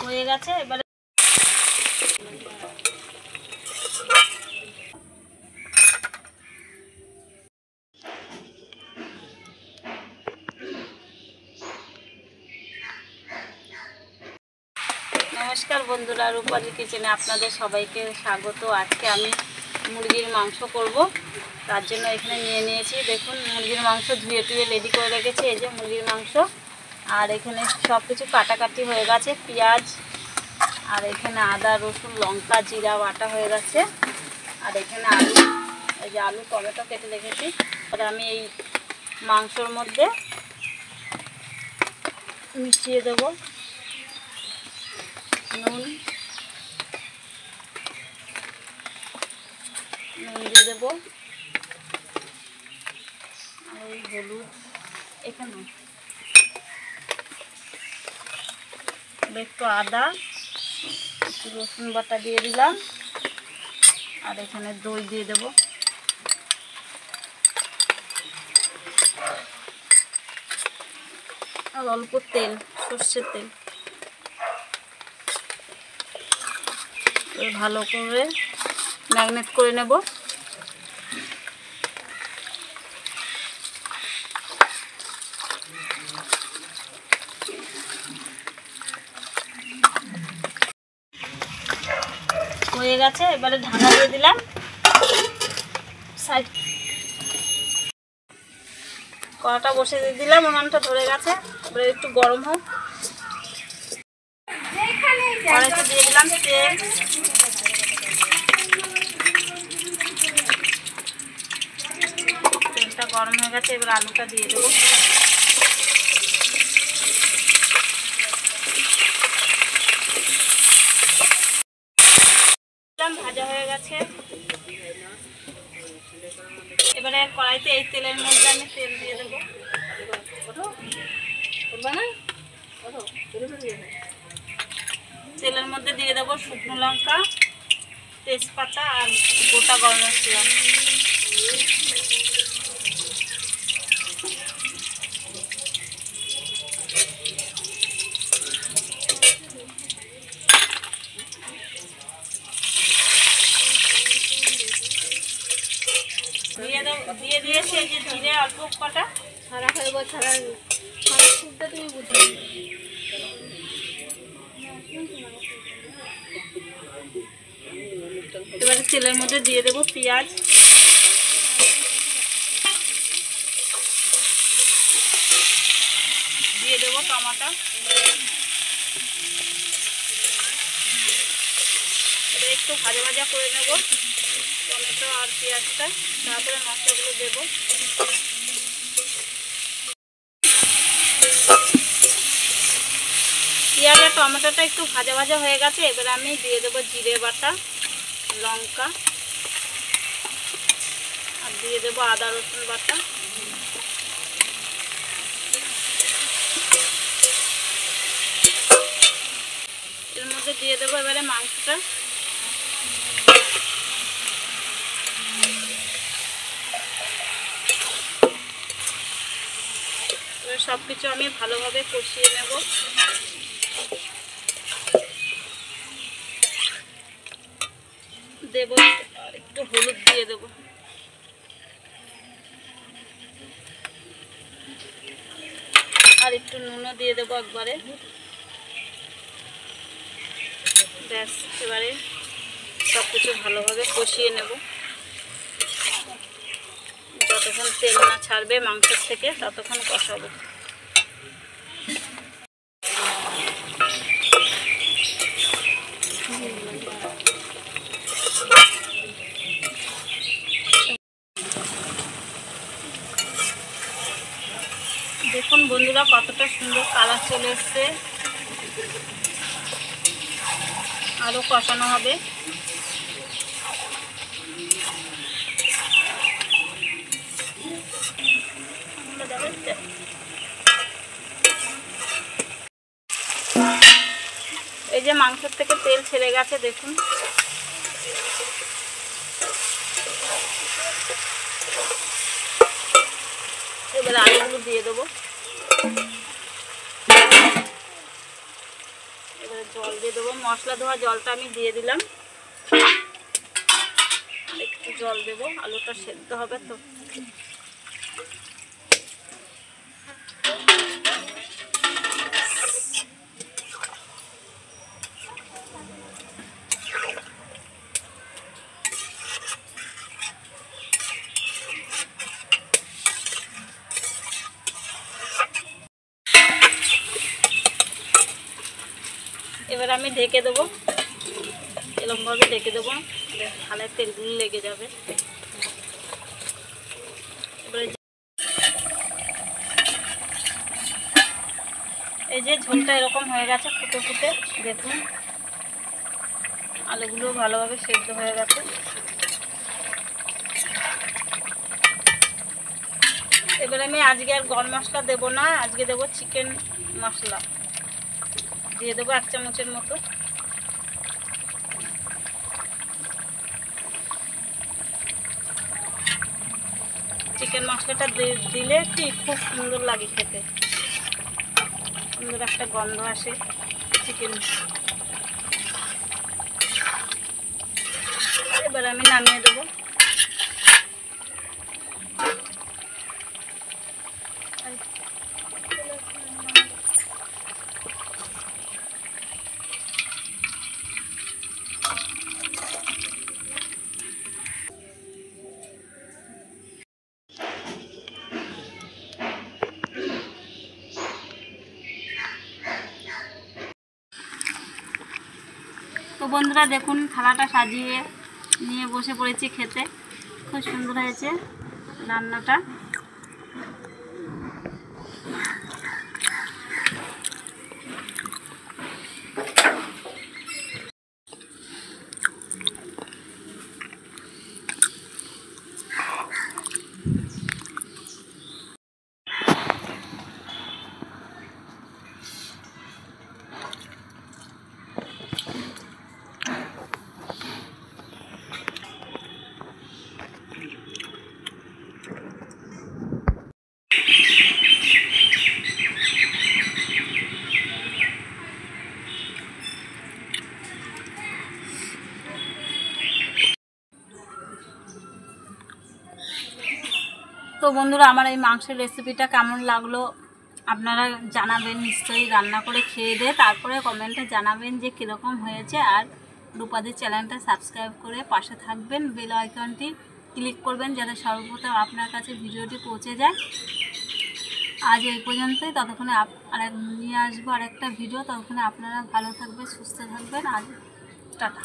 হয়ে গেছে। এবারে নমস্কার বন্ধুরা, রূপালী কিচেনে আপনাদের সবাইকে স্বাগত। আজকে আমি মুরগির মাংস করব, তার জন্য এখানে নিয়ে নিয়েছি। দেখুন, মুরগির মাংস ধুয়ে টুয়ে রেডি করে রেখেছি। এই যে মুরগির মাংস, আর এখানে সব কিছু কাটাকাটি হয়ে গেছে, পেঁয়াজ আর এখানে আদা রসুন লঙ্কা জিরা বাটা হয়ে গেছে। আর এখানে আলু, এই যে আলু টমেটো কেটে রেখেছি। আর আমি এই মাংসর মধ্যে মিশিয়ে দেবো নুন দিয়ে দেবো, আর ওই হলুদ, এখানে একটু আদা, একটু রসুন বাটা দিয়ে দিলাম, আর এখানে দই দিয়ে দেবো, আর অল্প তেল, সর্ষের তেল। ভালো করে ম্যাগনেট করে নেব। হয়ে গেছে, এবারে ঢাকা দিয়ে দিলাম। সাইড কড়াটা বসে দিয়ে দিলাম, উনানটা ধরে গেছে। এবারে একটু গরম হোক। কড়াইতে দিয়ে দিলাম তেল, তেলটা গরম হয়ে গেছে। এবার আলুটা দিয়ে দেবো। ভাজা হয়ে গেছে। এবারে কড়াইতে এই তেলের মধ্যে আমি তেল দিয়ে দেবো। তেলের মধ্যে দিয়ে দেবো শুকনো লঙ্কা, তেজপাতা আর গোটা গরম মশলা। দিয়ে দিয়েছি এই যে জিরে অল্প কটা। ছাড়া খাইব, ছাড়া খুবটা তুমি বুঝবে। এবারে তেলের মধ্যে দিয়ে দেবো পেঁয়াজ, দিয়ে দেবো টমাটো। এবার একটু ভাজা ভাজা করে নেব টমেটো আর পেঁয়াজটা, তারপরে মশলাগুলো দেবো। পেঁয়াজ আর টমেটোটা একটু ভাজা ভাজা হয়ে গেছে। এবার আমি দিয়ে দেবো জিরে বাটা, লঙ্কা, আর দিয়ে দেবো আদা রসুন বাটা। এর মধ্যে দিয়ে দেবো এবারে মাংসটা। এবার সব কিছু আমি ভালোভাবে কষিয়ে নেব। দেবো একটু হলুদ দিয়ে দেবো, আর একটু নুনও দিয়ে দেবো একবারে। ব্যাস, এবারে সব কিছু ভালোভাবে কষিয়ে নেব যতক্ষণ তেল না ছাড়বে মাংসের থেকে, ততক্ষণ কষাবো। দেখুন বন্ধুরা, কতটা সুন্দর কালার চলে এসছে। আরও কষানো হবে। এই যে মাংসের থেকে তেল ছেড়ে গেছে, দেখুন। এবার আলুগুলো দিয়ে দেবো। এবারে জল দিয়ে দেবো। মশলা ধোয়া জলটা আমি দিয়ে দিলাম। একটু জল দেবো, আলুটা সেদ্ধ হবে তো। এবার আমি ঢেকে দেবো, এরকমভাবে ঢেকে দেবো, থালায় তেলগুলো লেগে যাবে। এবারে এই যে ঝোলটা এরকম হয়ে গেছে ফুটে ফুটে, দেখুন আলুগুলো ভালোভাবে সেদ্ধ হয়ে গেছে। এবার আমি আজকে আর গরম মশলা দেবো না, আজকে দেবো চিকেন মশলা, দিয়ে দেবো 1 চামচের মতো। চিকেন মশলাটা দিলে কি খুব সুন্দর লাগে খেতে, সুন্দর একটা গন্ধ আসে চিকেন। এবার আমি নামিয়ে দেবো। তো বন্ধুরা দেখুন, থালাটা সাজিয়ে নিয়ে বসে পড়েছি খেতে। খুব সুন্দর হয়েছে রান্নাটা। তো বন্ধুরা, আমার এই মাংসের রেসিপিটা কেমন লাগলো আপনারা জানাবেন নিশ্চয়ই। রান্না করে খেয়ে দিয়ে তারপরে কমেন্টে জানাবেন যে কীরকম হয়েছে। আর রূপাদি চ্যানেলটা সাবস্ক্রাইব করে পাশে থাকবেন, বেল আইকনটি ক্লিক করবেন যাতে সর্বপ্রথম আপনার কাছে ভিডিওটি পৌঁছে যায়। আজ এই পর্যন্তই, ততক্ষণে নিয়ে আসবো আরেকটা ভিডিও। ততক্ষণে আপনারা ভালো থাকবেন, সুস্থ থাকবেন। আজ টাটা।